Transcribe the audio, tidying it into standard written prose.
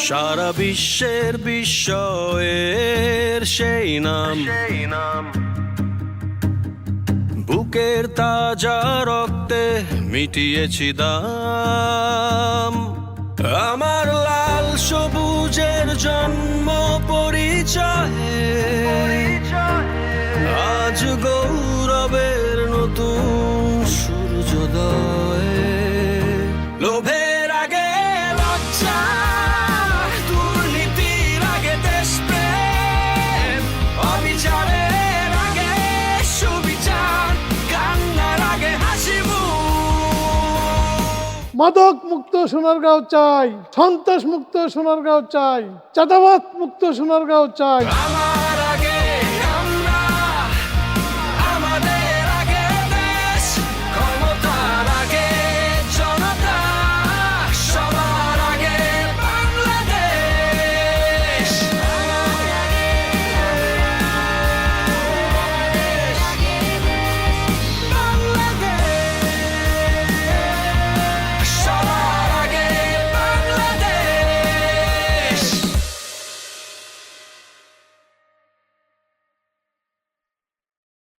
সারা বিশ্বের বিস্ময়ের সেই নাম, বুকের তাজা রক্তে মিটিয়েছি দাম। আমার লাল সবুজের জন্ম পরিচয়ে আজ গৌরবের নতুন সূর্যোদয়। লোভের আগে লজ্জা, দুর্নীতির আগে দেশপ্রেম, অবিচারের আগে সুবিচার, কান্নার আগে হাসি মুখ। মাদক মুক্ত সোনারগাঁও চাই, সন্ত্রাস মুক্ত সোনারগাঁও চাই, চাঁদাবাদ মুক্ত সোনারগাঁও চাই। আমার